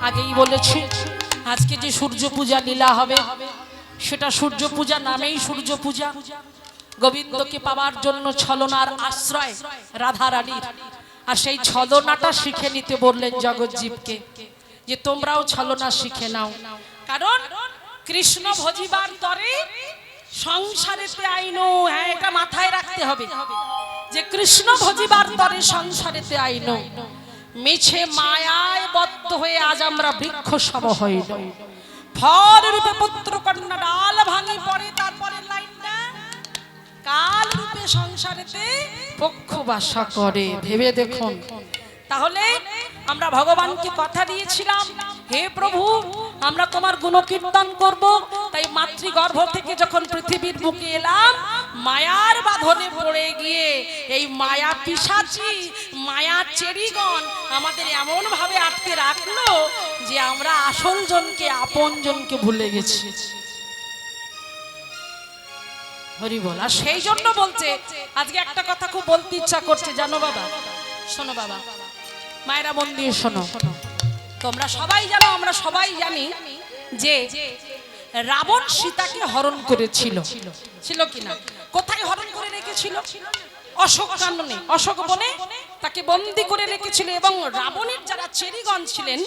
আগেই বলেছি আজকে যে সূর্য পূজা লীলা হবে সেটা সূর্য পূজা নামেই সূর্য পূজা। গোবিন্দকে পাওয়ার জন্য ছলনার আশ্রয় রাধা রানীর, আর সেই ছলনাটা শিখে নিতে বললেন জগজ্জীবকে যে তোমরাও ছলনা শিখে নাও। কারণ কৃষ্ণ ভজিবার তরে সংসারেতে আইনো, হ্যাঁ এটা মাথায় রাখতে হবে যে কৃষ্ণ ভজিবার তরে সংসারেতে আইনো, মিছে মায়ায় বদ্ধ হয়ে আজ আমরা বৃক্ষ সম হইল। ফল রূপে পুত্র কন্যা ডাল ভাঙি পড়ে, তারপরে লাইনটা কাল রূপে সংসারেতে পক্ষ বাসা করে। ভেবে দেখুন, তাহলে আমরা ভগবানকে কথা দিয়েছিলাম হে প্রভু আমরা তোমার গুণকীর্তন করব, তাই মাতৃগর্ভ থেকে যখন পৃথিবীর বুকে এলাম মায়ার বাঁধনে পড়ে গিয়ে এই মায়া পিশাচি মায়া চেরিগণ আমাদের এমন ভাবে আটকে রাখলো যে আমরা আসল জনকে আপন জনকে ভুলে গেছি। হরি বল। আর সেই জন্য বলছে আজকে একটা কথা খুব বলতে ইচ্ছা করছে, জানো বাবা, শোনো বাবা, মায়েরা মন দিয়ে শোনো। তোমরা সবাই জানো, আমরা সবাই জানি যে রাবণ সীতাকে হরণ করেছিল, ছিল কিনা? কোথায় হরণ করে রেখেছিল? অশোক কাননে, অশোক বনে তাকে বন্দী করে রেখেছিল। এবং রাবণের যারা চেরিগণ ছিলেন,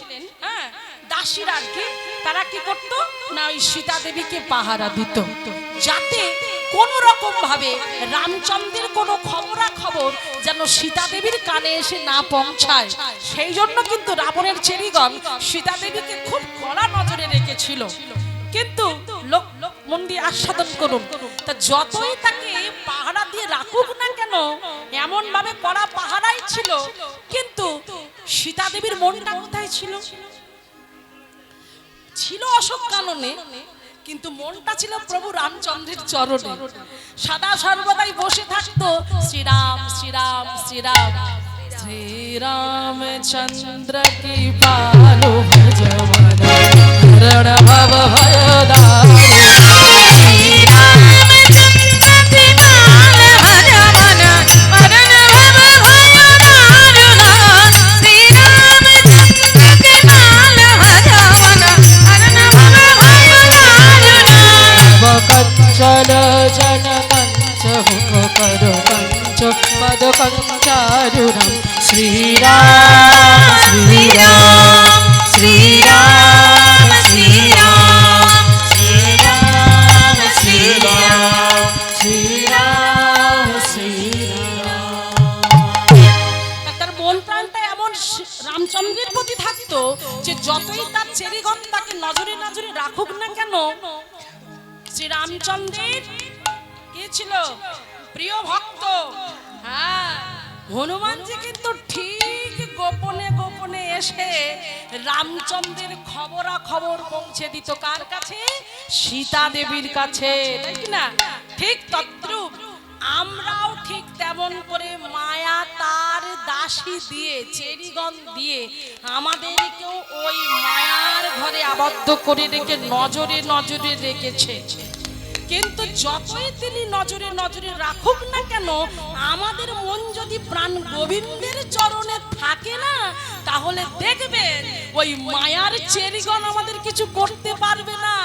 হ্যাঁ দাসীরা আর কি, তারা কি করতো না ওই সীতা দেবীকে পাহারা দিত, যাতে কোন রকম ভাবে রামচন্দ্রের কোনো খবরাখবর যেন সীতা দেবীর কানে এসে না পৌঁছায়। সেই জন্য কিন্তু রাবণের চেরিগণ সীতা দেবীকে খুব কড়া নজরে রেখেছিল। কিন্তু লোক মন দিয়ে আস্বাদন করুন, তা যতই তাকে পাহারা দিয়ে রাখুক না কেন, এমন ভাবে কড়া পাহারাই ছিল, কিন্তু সীতা দেবীর মনটা কোথায় ছিল? ছিল অশোক কাননে, কিন্তু মনটা ছিল প্রভু রামচন্দ্রের চরণে। সদা সর্বদাই বসে থাকতো শ্রীরাম শ্রীরাম শ্রীরাম, শ্রীরামচন্দ্র কি পালো ভজমনা রণ ভব ভয়দারি, जन कंच हुक करो कंच पद कंचारुरम, श्री राम श्री राम श्री राम श्री राम श्री राम श्री राम श्री राम श्री राम। তার মন প্রাণটা এমন রামচন্দ্রের প্রতি থাকতো যে যতই তার চেরিগণ তাকে নজরে নজরে রাখুক না কেন, শ্রী রামচন্দ্রের কে ছিল? প্রিয় ভক্ত। হ্যাঁ, হনুমানজি কিন্তু ঠিক গোপনে গোপনে এসে রামচন্দ্রের খবরাখবর পৌঁছে দিত কার কাছে? সীতা দেবীর কাছে, তাই না? ঠিক তদ্রূপ আমরাও ঠিক তেমন করে মায়া তার দাসী দিয়ে চেরিগণ দিয়ে আমাদেরকেও ওই মায়ার ঘরে আবদ্ধ করে রেখে নজরে নজরে রেখেছে। কিন্তু যতই তিনি নজরে নজরে রাখুক না কেন, আমাদের মন যদি প্রাণ গোবিন্দের চরণে থাকে না, তাহলে দেখবেন ওই মায়ার চেরিগণ আমাদের কিছু করতে পারবে না।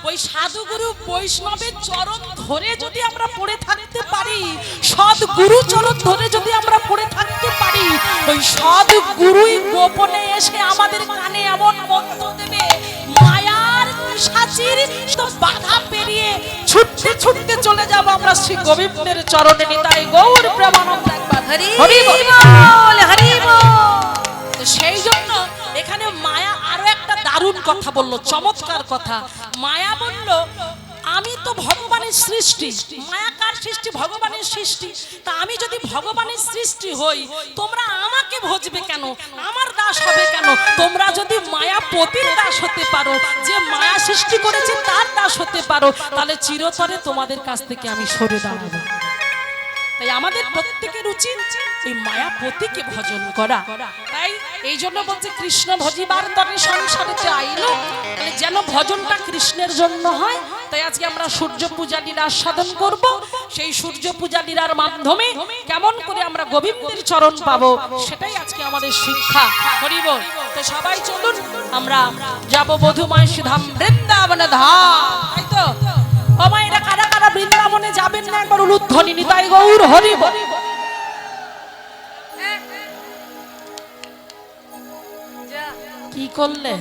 ওই সাধুগুরু বৈষ্ণবের চরণ ধরে যদি আমরা পড়ে থাকতে পারি, সদ্গুরু চরণ ধরে যদি আমরা পড়ে থাকতে পারি, ওই সদ্গুরুই গোপনে এসে আমাদের কানে এমন মন্ত্র দেবে, মায়ার পিশাচির তো বাধা পেরিয়ে ছুটতে ছুটতে চলে যাব আমরা শ্রী গোবিন্দের চরণে। নিতাই গৌর প্রেমানন্দ। একবার হরি বল হরি বল। তো সেই জন্য এখানে মায়া আরো একটা দারুণ কথা বললো, চমৎকার কথা। মায়া বলল আমি তো ভগবানের সৃষ্টি। মায়া কার সৃষ্টি? ভগবানের সৃষ্টি। তা আমি যদি ভগবানের সৃষ্টি হই, তোমরা আমাকে ভজবে কেন? আমার দাস হবে কেন? তোমরা যদি মায়াপতির দাস হতে পারো, যে মায়া সৃষ্টি করেছে তার দাস হতে পারো, তাহলে চিরতরে তোমাদের কাছ থেকে আমি সরে দাঁড়াবো। তাই আমাদের প্রত্যেকের উচিত এই মায়াপতিকে ভজন করা। তাই এই জন্য বলছে কৃষ্ণ ভজিবার তরে সংসারেতে আইলো, যেন যেন ভজনটা কৃষ্ণের জন্য হয়। তাই আজকে আমরা সূর্য পূজা লীলা আস্বাদন করব। সেই সূর্য পূজা লীলার মাধ্যমে কেমন করে আমরা গোবিন্দের চরণ পাবো সেটাই আজকে আমাদের শিক্ষা। করিব তো সবাই চলুন আমরা যাব বধুময় ধাম বৃন্দাবন ধাম। তাই তো ও মায়েরা, কারা কারা বৃন্দাবনে যাবেন না একবার উলুধ্বনি নিতাই গৌর হরি বল। কি করলে?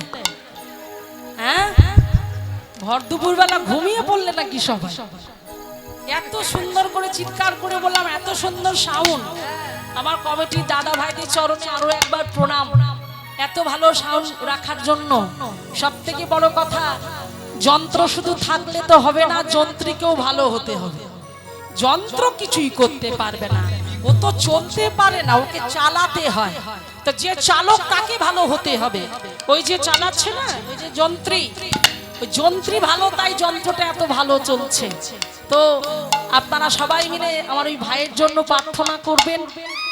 হ্যাঁ, ভর দুপুর বেলা ঘুমিয়ে পড়লে নাকি সবাই? এত সুন্দর করে চিৎকার করে বললাম, এত সুন্দর সাউন্ড। আমার কমিটির দাদা ভাইদের চরণে আরো একবার প্রণাম, এত ভালো সাউন্ড রাখার জন্য। সব থেকে বড় কথা, যন্ত্র শুধু থাকলে তো হবে না, যন্ত্রীকেও ভালো হতে হবে। যন্ত্র কিছুই করতে পারবে না, ও তো চলতে পারে না, ওকে চালাতে হয়। তো যে চালক তাকে ভালো হতে হবে। ওই যে চালাচ্ছে না, ওই যে যন্ত্রী, ওই যন্ত্রী ভালো, তাই যন্ত্রটা এত ভালো চলছে। তো আপনারা সবাই মিলে আমার ওই ভাইয়ের জন্য প্রার্থনা করবেন,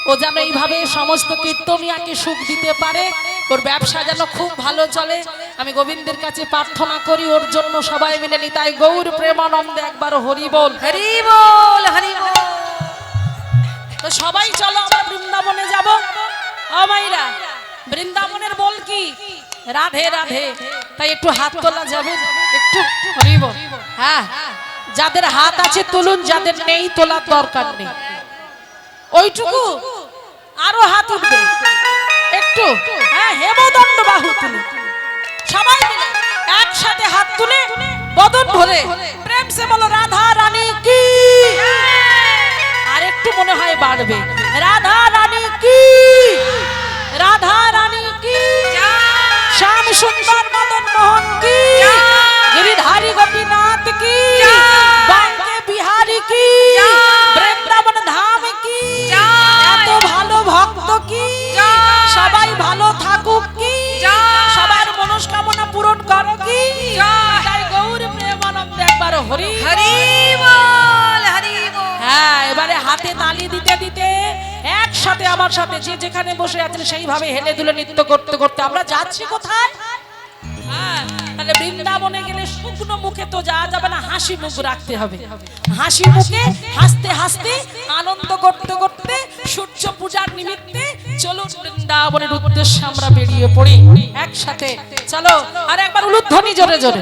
ও যেন এইভাবে সমস্ত কীর্তনিয়াকে সুখ দিতে পারে, ওর ব্যবসা যেন খুব ভালো চলে। আমি গোবিন্দের কাছে প্রার্থনা করি ওর জন্য। সবাই মিলে নিতাই গৌর প্রেমানন্দে একবার হরি বল, হরি বল, হরি বল। তো সবাই চলো আমরা বৃন্দাবনে যাব। ও মাইরা, বৃন্দাবনের বল কি? রাধে রাধে। তাই একটু হাত তোলা যাবে, একটু হরি বল। হ্যাঁ, যাদের হাত আছে তুলুন, যাদের নেই তোলার দরকার নেই। ওইটুকু আরো হাত উঠবে একটু। হ্যাঁ, হেমদণ্ড বাহু তুলুন সবাই মিলে একসাথে হাত তুলে বদন ভরে প্রেম সে বলো রাধা রানী কি। আর একটু মনে হয় বাড়বে, রাধা রানী কি, রাধা রানী কি, শ্যাম সুন্দর মদন মোহন কি, গিরিধারী গোপীনাথ কি, বাঁকে বিহারী কি, বৃন্দাবন ধাম কি, এত ভালো ভক্ত কি, সবাই ভালো থাকুক কি, সবার মনস্কামনা পূরণ করো কি। তাই গৌর প্রেমানন্দে একবার হরি হরি বল, হরি বল। হ্যাঁ, এবারে হাতে তালি দিতে দিতে একসাথে আমার সাথে যে যেখানে বসে আছেন সেইভাবে হেলে দুলে নৃত্য করতে করতে আমরা যাচ্ছি কোথায়? হ্যাঁ, তাহলে বৃন্দাবনে গেলে শুকনো মুখে তো যাওয়া যাবে না, হাসি মুখ রাখতে হবে। হাসি মুখে হাসতে হাসতে আনন্দ করতে করতে সূর্য পূজার নিমিত্তে চলুন বৃন্দাবনের উদ্দেশ্যে আমরা বেরিয়ে পড়ি একসাথে। চলো, আর একবার উলুধ্বনি জোরে জোরে।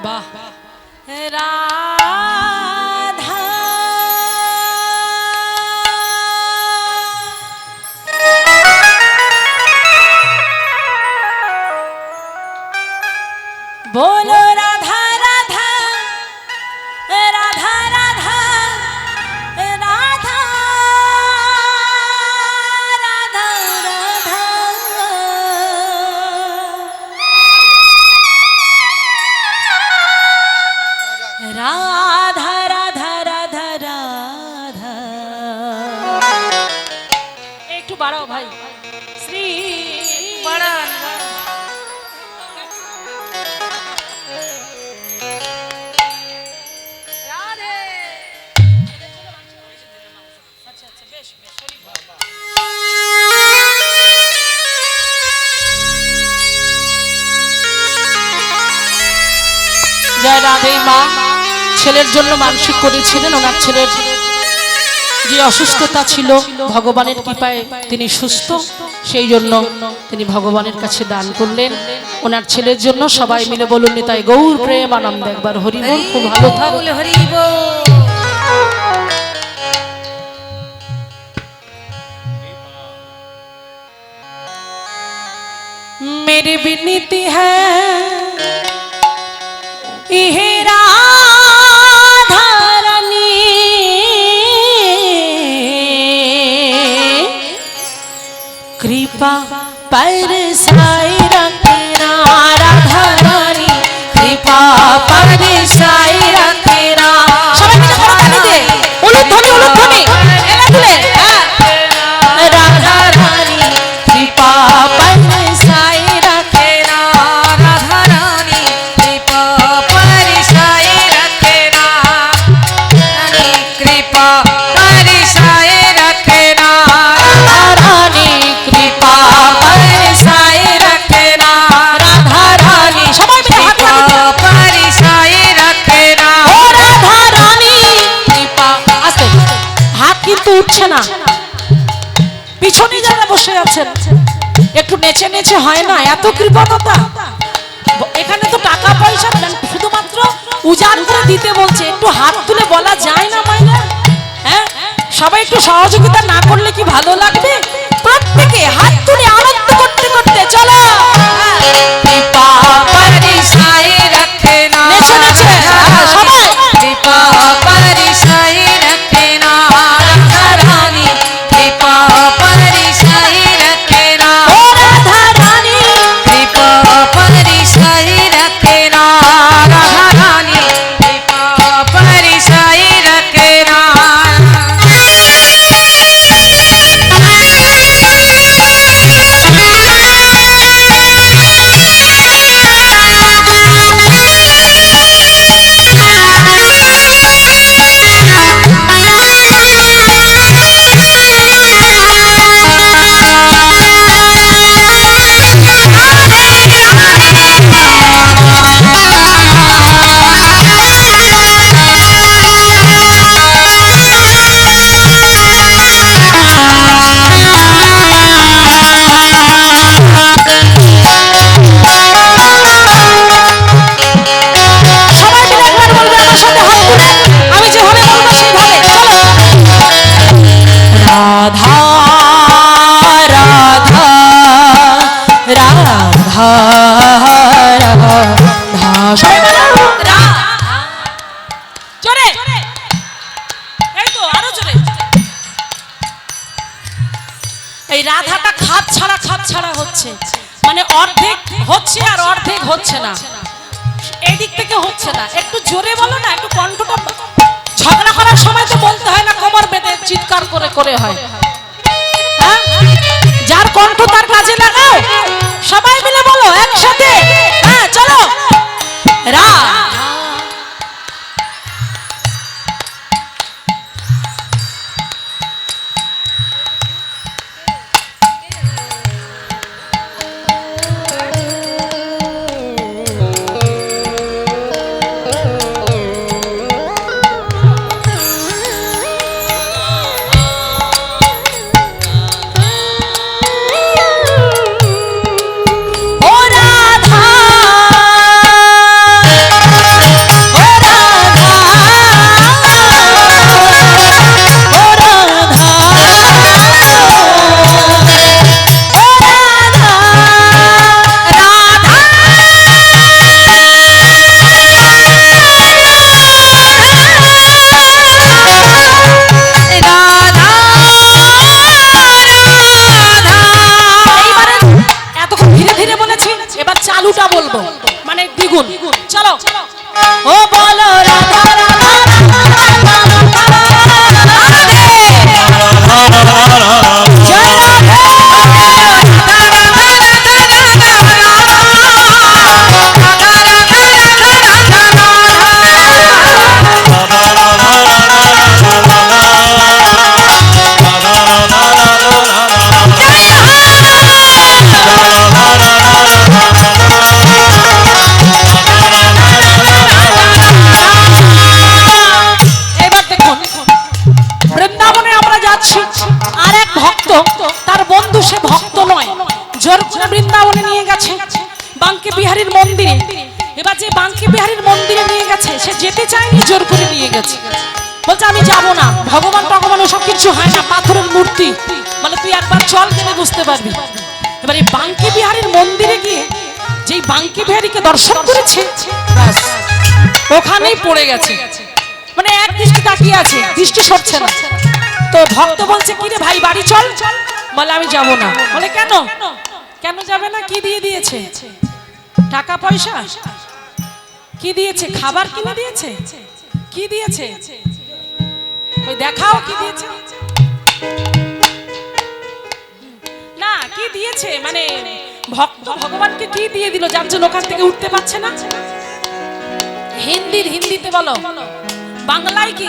বাহ, রাধা बोलो राधा राधा राधा राधा राधा राधा राधा राधा राधा राधा। एक तो बाड़ाओ भाई श्री बड़ा জয় রাধে। মা ছেলের জন্য মানসিক করেছিলেন, ওনার ছেলের যে অসুস্থতা ছিল ভগবানের কৃপায় তিনি সুস্থ, সেই জন্য তিনি ভগবানের কাছে দান করলেন ওনার ছেলের জন্য। সবাই মিলে বলুন নিতাই গৌর প্রেম আনন্দ একবার হরি বল। খুব ভালো থাকুন, হরি বল। मेरी विनती है हे राधा रानी, कृपा बरसाए रखना राधा रानी, कृपा बरसाए रखना। সবাই মিলে করতালি দে, উলুধ্বনি উলুধ্বনি এলা দিলে রাধা রানী কৃপা বরসাए रखना, राधा रानी कृपा बरसाए रखना, रानी कृपा बरसाए रखना, রানী কৃপা বরসাए रखना, রাধা রানী সবাই মিলে হাত कृपा बरसाए रखना। ও রাধা রানী কৃপা। আস্তে হাত কিন্তু উঠছে না, পিছনে যারা বসে আছেন একটু নেচে নেচে হয় না, এত কৃপণতা। এখানে তো টাকা পয়সা শুধুমাত্র উজাড় করে দিতে বলছে, একটু হাত তুলে বলা যায় না মাইনা? হ্যাঁ, সবাই একটু সহযোগিতা না করলে কি ভালো লাগবে? প্রত্যেকে হাত তুলে আনন্দ করতে করতে চলো। कृपा बरसाए रखना, নেচে নেচে সবাই कृपा बरसाए रखना, राधा रानी कृपा बरसाए रखना, ও রাধা রানী कृपा बरसाए रखना, राधा रानी कृपा बरसाए रखना। সবাই মিলে একবার বলবে আমার সাথে হাত তুলে, আমি যেভাবে বলবো সেইভাবে চলো। রাধা রাধা রাধা রাধা, সবাই বলো রাধা। জোরে, এই তো আরো জোরে। এই রাধাটা খাপ ছাড়া হচ্ছে, মানে অর্ধেক হচ্ছে আর অর্ধেক হচ্ছে না, এই দিক থেকে হচ্ছে না। একটু জোরে বলো না, একটু কণ্ঠটা। ঝগড়া করার সময় তো বলতে হয় না, কোমর বেঁধে চিৎকার করে করে হয়। হ্যাঁ, যার কণ্ঠ তার কাজে লাগাও। সবাই মিলে বলো একসাথে, হ্যাঁ চলো। রা ও রাধা ও রাধা ও রাধা ও রাধা এইবারে এতক্ষণ ধীরে ধীরে বলেছি, এবার চালুটা বলবো, মানে দ্বিগুণ। চলো ও বলো রাধা রাধা জয় রাধে। এবার দেখুন, বৃন্দাবনে আমরা যাচ্ছি, আর এক ভক্ত, তার বন্ধু সে ভক্ত নয়, জোর করে বৃন্দাবনে নিয়ে গেছে বাঙ্কি বিহারীর মন্দিরে। এবার যে বাঙ্কি বিহারীর মন্দিরে নিয়ে গেছে, সে যেতে চায়নি, জোর করে নিয়ে গেছে। বলছে আমি যাব না, ভগবান টগবান ওসব কিছু হয় না, পাথরের মূর্তি। বলে তুই একবার চল, গেলে বুঝতে পারবি। এবার এই বাঙ্কি বিহারীর মন্দিরে গিয়ে যেই বাঙ্কি বিহারীকে দর্শন করেছে ব্যাস ওখানেই পড়ে গেছে, মানে এক দৃষ্টি তাকিয়ে আছে, দৃষ্টি সরছে না। তো ভক্ত বলছে কি রে ভাই বাড়ি চল, বলে আমি যাব না। বলে কেন, কেন যাবে না? কি দিয়ে দিয়েছে? টাকা পয়সা কি দিয়েছে? খাবার কিনে দিয়েছে? কি দিয়েছে? ওই দেখাও কি দিয়েছে না, কি দিয়েছে মানে ভক্ত ভগবানকে কি দিয়ে দিল যার জন্য ওখান থেকে উঠতে পারছে না? হিন্দিতে বলো, বাংলায় কি?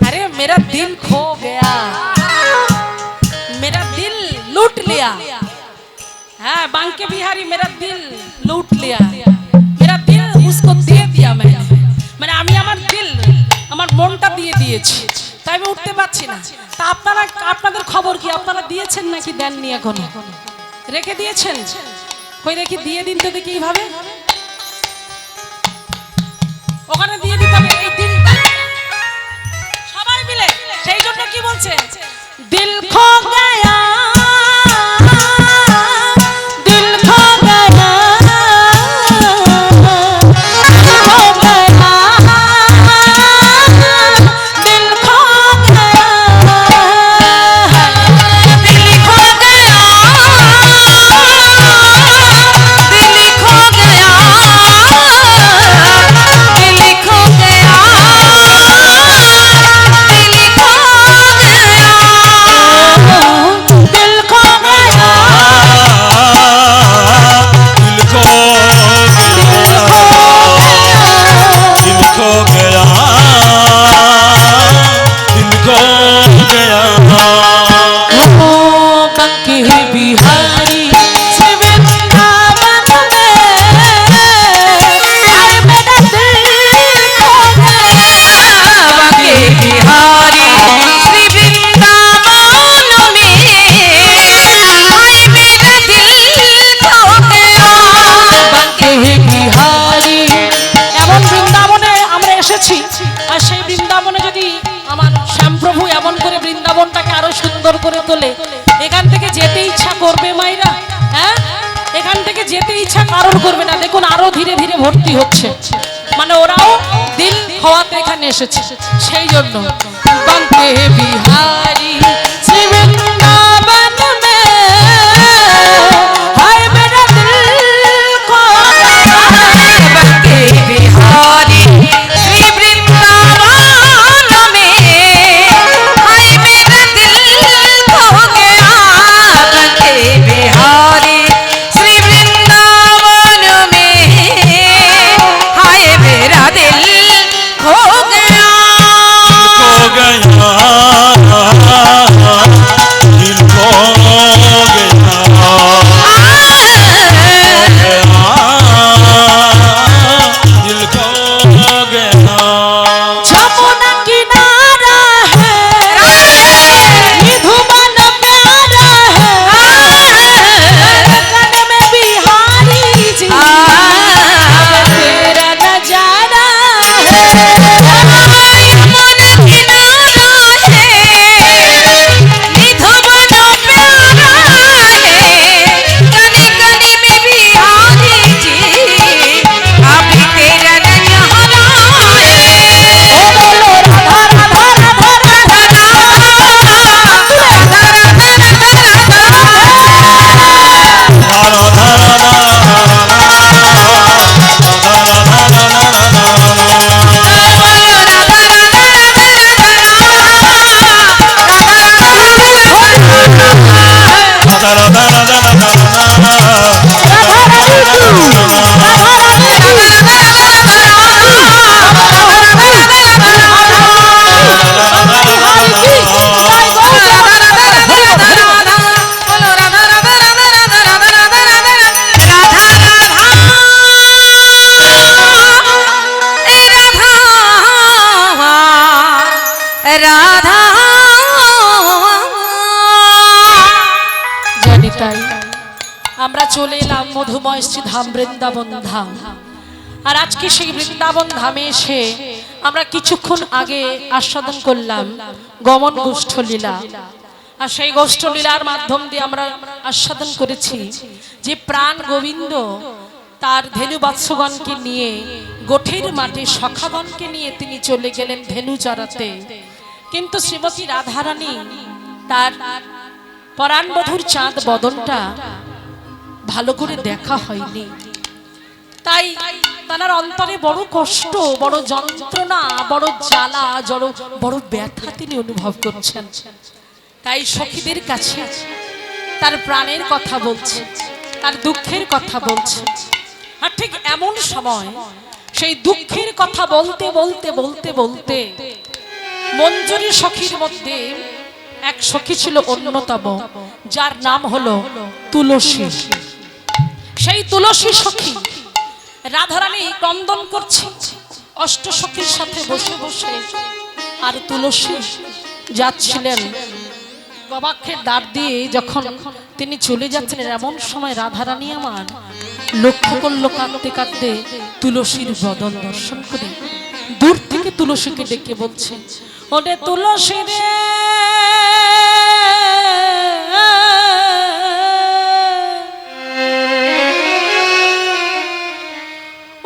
अरे मेरा दिल खो गया, मेरा दिल लूट लिया। हाँ बांके बिहारी मेरा दिल लूट लिया, मेरा दिल उसको दे दिया मैंने, মানে আমি আমার দিল আমার মনটা দিয়ে দিয়েছি, তাই আমি উঠতে পারছি না। তা আপনারা, আপনাদের খবর কি? আপনারা দিয়েছেন নাকি দেননি? এখনো রেখে দিয়েছেন? কই দেখি দিয়ে দিন তো দেখি এইভাবে, ওখানে দিয়ে দিতে হবে এই দিনটা সবাই মিলে। সেই জন্য কি বলছে? দিল খো গয়া, দিল খো গয়া, খো গয়া, দিল খো গয়া, दिल खो गया, दिल खो गया, दिल खो गया, दिल खो गया, दिल खो गया, दिल खो गया, दिल खो गया। ओ बांके बिहारी से वृंदावन में, हाय मेरा दिल खो गया। बांके बिहारी श्री वृंदावन में, हाय मेरा दिल खो गया। বাঁকে বিহারি এমন বৃন্দাবনে আমরা এসেছি, আর সেই বৃন্দাবনে যদি আমার শ্যামপ্রভু এমন করে বৃন্দাবনটাকে আরো সুন্দর করে তোলে, এখান থেকে যেতে ইচ্ছা করবে মাইরা? হ্যাঁ, এখান থেকে যেতে ইচ্ছা কারোর করবে না। দেখুন আরো ধীরে ধীরে ভর্তি হচ্ছে, মানে ওরাও দিল হওয়াতে এখানে এসেছে। সেই জন্য বাঁকে বিহারি শ্রী বৃন্দাবন মে, হায় মেরা দিল খো গয়া। बांके बिहारी श्री वृंदावन में, हाय मेरा दिल खो गया। बांके बिहारी श्री वृंदावन में, हाय मेरा दिल खो गया। खो गया, दिल खो गया, दिल खो गया। যमुना किनारा है, निधुवन प्यारा है, लगन में बिहारी जी तेरा नजारा है। यमुना किनारा है, निधुवन प्यारा है, कनी कनी में बिहारी जी अभी तेरा नजारा है। ओ बोलो राधा राधा राधा राधा জানি তাই আমরা চলে এলাম মধুময় শ্রী ধাম বৃন্দাবন ধাম। আর আজকে সেই বৃন্দাবন ধামে এসে আমরা কিছুক্ষণ আগে আস্বাদন করলাম গমন গোষ্ঠ লীলা। আর সেই গোষ্ঠলীলার মাধ্যম দিয়ে আমরা আস্বাদন করেছি যে প্রাণ গোবিন্দ তার ধেনু বৎসগণকে নিয়ে গোঠের মাঠে সখাগণকে নিয়ে তিনি চলে গেলেন ধেনু চরাতে। কিন্তু শ্রীমতী রাধারানী তার পরাণ বধূর চাঁদ বদনটা ভালো করে দেখা হয়নি, তাই তার অন্তরে বড় কষ্ট, বড় যন্ত্রণা, বড় জ্বালা, বড় ব্যথা তিনি অনুভব করছেন। তাই সখীদের কাছে তার প্রাণের কথা বলছে, তার দুঃখের কথা বলছে। আর ঠিক এমন সময় সেই দুঃখের কথা বলতে বলতে বলতে বলতে মঞ্জুরি সখীর মধ্যে এক সখী ছিল অন্যতম, যার নাম হলো তুলসী। সেই তুলসী সখী রাধারানী ক্রন্দন করছে অষ্ট সখীর সাথে বসে বসে, আর তুলসী যাচ্ছিলেন গবাক্ষের দ্বার দিয়ে। যখন তিনি চলে যাচ্ছেন এমন সময় রাধারানী আমার লক্ষ্য করলো কাঁদতে কাঁদতে তুলসীর বদন দর্শন করে দূর থেকে তুলসীকে ডেকে বলছে, ওরে তুলসী রে,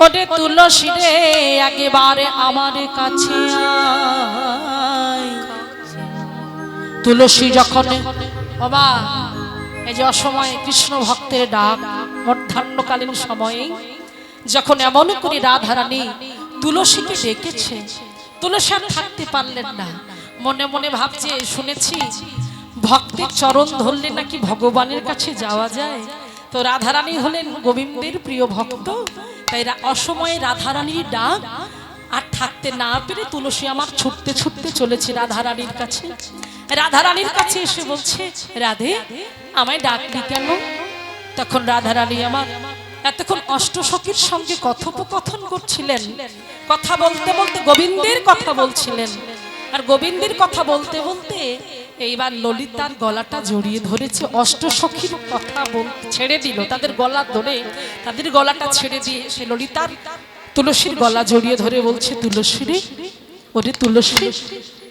ওরে তুলসী রে, একেবারে আমার কাছে আয়। তুলসী যখন বাবা এই যে অসময়ে কৃষ্ণ ভক্তের ডাক মধ্যাহ্নকালীন সময়ে যখন এমন করে রাধারানী তুলসীকে ডেকেছে, তুলসী আর থাকতে পারলেন না। মনে মনে ভাবছে, শুনেছি ভক্তের চরণ ধরলে নাকি ভগবানের কাছে যাওয়া যায়। তো রাধারানী হলেন গোবিন্দের প্রিয় ভক্ত, তাই অসময়ে রাধারানীর ডাক আর থাকতে না পেরে তুলসী আমার ছুটতে ছুটতে চলেছে রাধারানীর কাছে। রাধারানীর কাছে এসে বলছে, রাধে আমায় ডাকলি কেন? তখন রাধারানী আমার এতক্ষণ অষ্টসখীর সঙ্গে কথোপকথন করছিলেন, কথা বলতে বলতে গোবিন্দের কথা বলছিলেন। আর গোবিন্দের কথা বলতে বলতে এইবার ললিতার গলাটা জড়িয়ে ধরেছে, অষ্টসখীর কথা ছেড়ে দিল, তাদের গলা ধরে তাদের গলাটা ছেড়ে দিয়ে সে ললিতার তুলসীর গলা জড়িয়ে ধরে বলছে, তুলসী রে, ওরে তুলসী,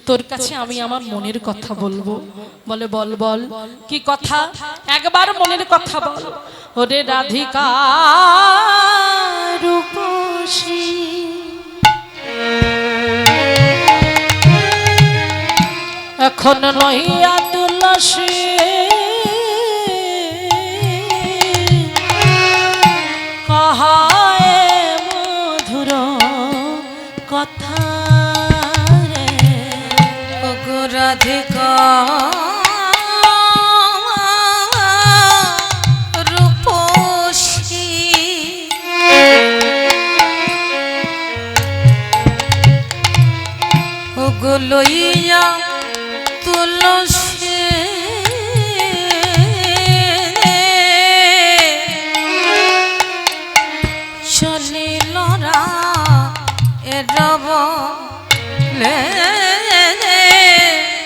তোর কাছে আমি আমার মনের কথা বলবো। বলে, বল বল, কি কথা? একবার মনের কথা বল। ওরে রাধিকা রূপসী, এখন নহিয়া তুলসী, কাহায় মধুর কথা রাধিকা রূপসী, ওগো লইয়া তুলসী, চলিল রা এরব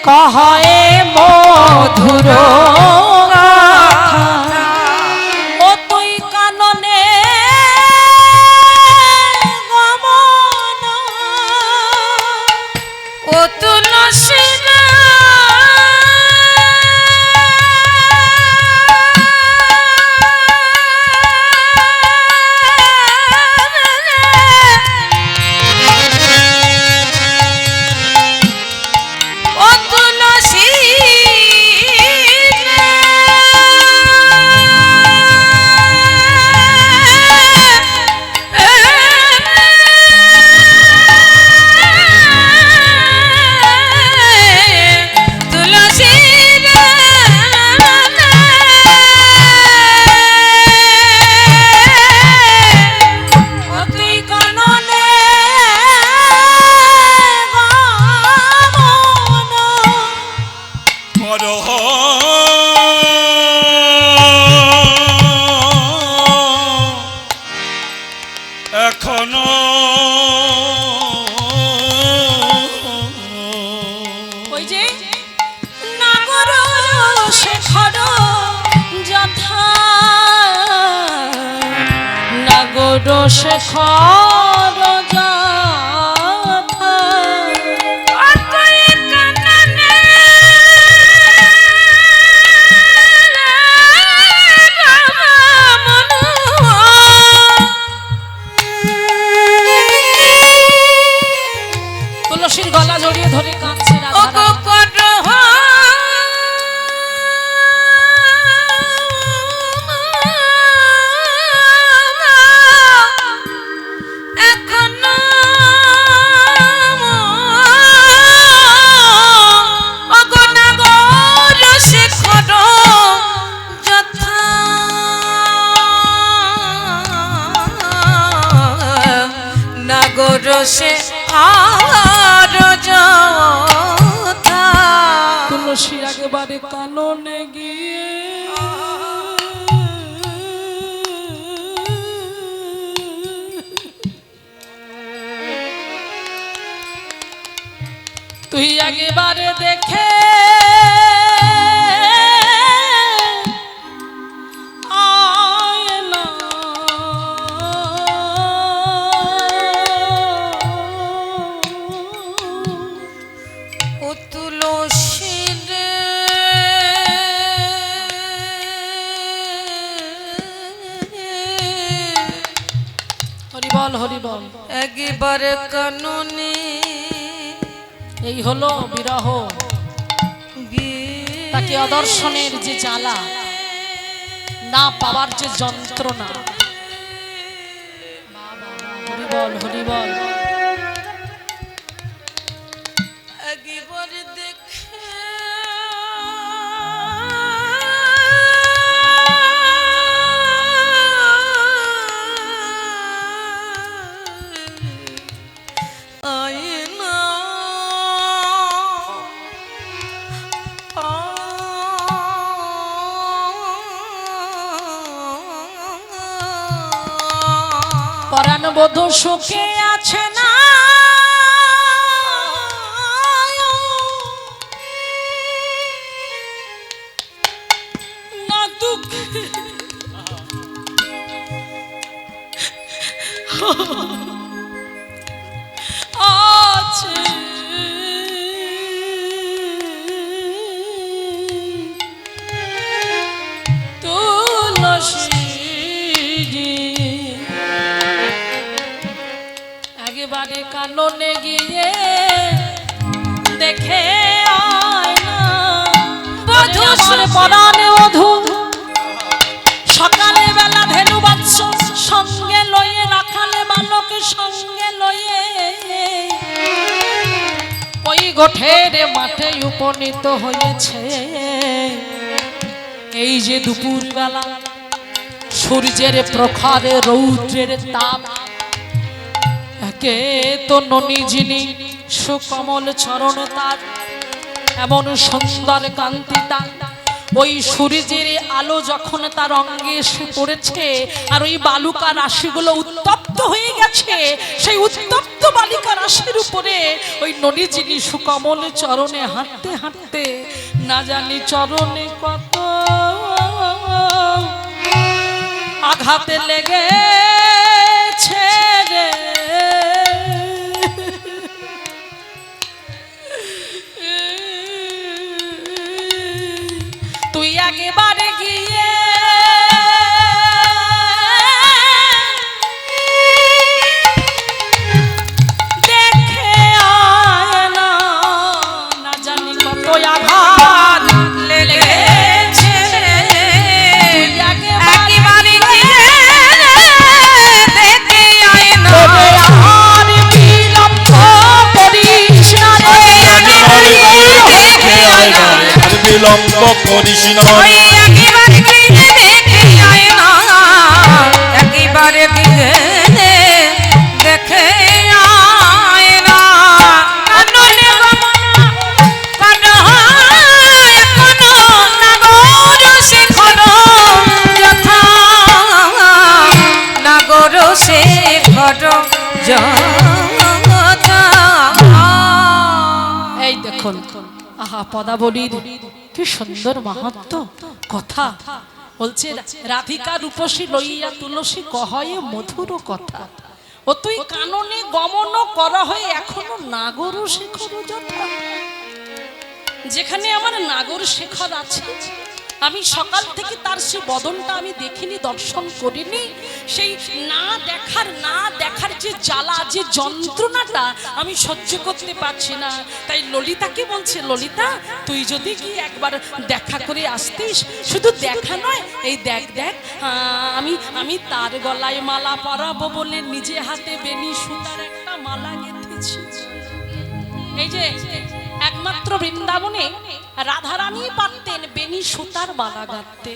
কহে মধুর ও তুই কাননে গমন, ও তুলসী এখনো ওই যে নাগর শেখর যথা, নাগর শেখর যথা, গলা জড়িয়ে ধরে কাঁদছে ও রাধা গো করহ এখনো অগনাগর শিখর যথা নাগর সে আর যথা তুলসীর একেবারে কাননে গিয়ে তুই একেবারে দেখে আয় না ও তুলসীর হরিবল হরিবল একবার কাননে এই হলো বিরহ তাকে অদর্শনের যে জ্বালা না পাওয়ার যে যন্ত্রণা হরিবল হরিবল একবার দেখে আয়না পরাণ বোধ সুখে আছে না না দুঃখে আছে তুলসী একেবারে কাননে গিয়ে দেখে আয় না বধূ পরাণে বধূ সকালে বেলা ধেনু বাচ্চ সঙ্গে লয়ে রাখালে বালকে সঙ্গে লয়ে ওই গোঠের মাঠে উপনীত হয়েছে এই যে দুপুর বেলা সূর্যের প্রখরে রৌদ্রের তাপ একে তো ননী যিনি সুকমল চরণ তার এমন সুন্দর কান্তি তার ওই সূর্যের আলো যখন তার অঙ্গে এসে পড়েছে আর ওই বালুকা রাশিগুলো উত্তপ্ত হয়ে গেছে সেই উত্তপ্ত বালিকা রাশির উপরে ওই ননী যিনি সুকমল চরণে হাঁটতে হাঁটতে না জানি চরণে কত আঘাতে লেগেছে রে তুই একেবারে গিয়ে দেখে আয় না না জানি কত আঘাত লেগেছে তুই একেবারে গিয়ে দেখে আয়না আর বিলম্ব করিস না রে দেখে আয়না বিলম্ব করিস না ওই একেবারে গিয়ে দেখে আয়না একেবারে গিয়ে দেখে আয়না কাননে এখনো নাগর শিখর যথা নাগর শিখর যথা এই দেখুন আহা পদাবলীর কি সুন্দর মাহাত্ম্য কথা বলছে রাধিকা রূপসী লইয়া তুলসী কহয়ে মধুর কথা ও তুই কাননে গমন করা হয়ে এখনো নাগর শেখর যথা যেখানে আমার নাগর শেখর আছে আমি সকাল থেকে তার সে বদনটা আমি দেখিনি, দর্শন করিনি। সেই না দেখার যে জ্বালা, যে যন্ত্রণাটা আমি সহ্য করতে পারছি না। তাই ললিতাকে বলছে, ললিতা তুই যদি কি একবার দেখা করে আসতিস, শুধু দেখা নয়, এই দেখ দেখ আমি তার গলায় মালা পরাবো বলে নিজে হাতে বেনি সুতার একটা মালা গেঁথেছি। এই যে একমাত্র বৃন্দাবনে রাধারানী পারতেন বেনি সুতার মালা গাঁথতে।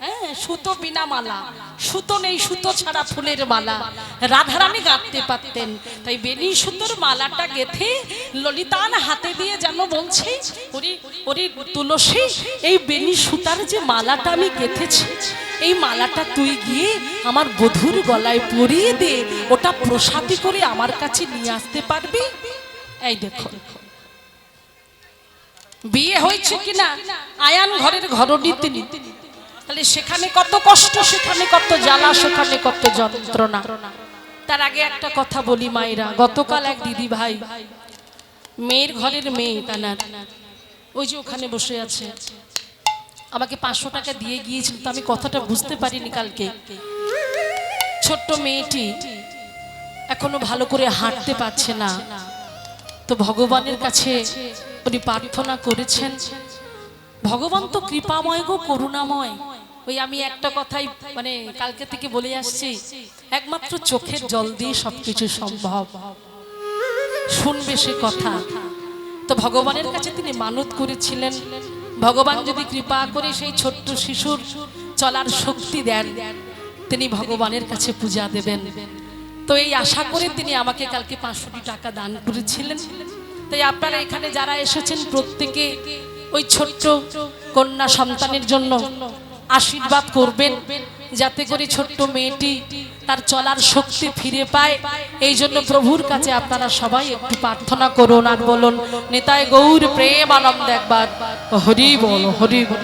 হ্যাঁ, সুতো বিনা মালা, সুতো নেই, সুতো ছাড়া ফুলের মালা রাধারানী গাঁথতে পারতেন। তাই বেনি সুতোর মালাটা গেথে ললিতার হাতে দিয়ে যেন বলছে, ওরে ওরে তুলসী, এই বেনি সুতার যে মালাটা আমি গেথেছি, এই মালাটা তুই গিয়ে আমার বধূর গলায় পরিয়ে দে, ওটা প্রসাদী করে আমার কাছে নিয়ে আসতে পারবি। এই দেখো, বিয়ে হয়েছে কিনা আয়ান ঘরের ঘরণী তিনি, তাহলে সেখানে কত কষ্ট, সেখানে কত জ্বালা, সেখানে কত যন্ত্রণা। তার আগে একটা কথা বলি মায়েরা, গতকাল এক দিদি ভাই, মেয়ের ঘরের মেয়ে তানার, ওই যে ওখানে বসে আছে, আমাকে 500 টাকা দিয়ে গিয়েছিল। তো আমি কথাটা বুঝতে পারিনি কালকে। ছোট্ট মেয়েটি এখনো ভালো করে হাঁটতে পারছে না, তো ভগবানের কাছে উনি প্রার্থনা করেছেন, ভগবান তো কৃপাময় গো, করুণাময়। ওই আমি একটা কথাই মানে কালকে থেকে বলে আসছি, একমাত্র চোখের জল দিয়ে সবকিছু সম্ভব। শুনবে সে কথা। তো ভগবানের কাছে তিনি মানত করেছিলেন, ভগবান যদি কৃপা করে সেই ছোট্ট শিশুর চলার শক্তি দেন, তিনি ভগবানের কাছে পূজা দেবেন। তো এই আশা করে তিনি আমাকে কালকে 500 টাকা দান করেছিলেন। তাই আপনারা এখানে যারা এসেছেন প্রত্যেকে ওই ছোট্ট কন্যা সন্তানের জন্য আশীর্বাদ করবেন, যাতে করে ছোট্ট মেয়েটি তার চলার শক্তি ফিরে পায়। এই জন্য প্রভুর কাছে আপনারা সবাই একটু প্রার্থনা করুন আর বলুন, নিতাই গৌর প্রেমানন্দ একবার হরি বল, হরি বল।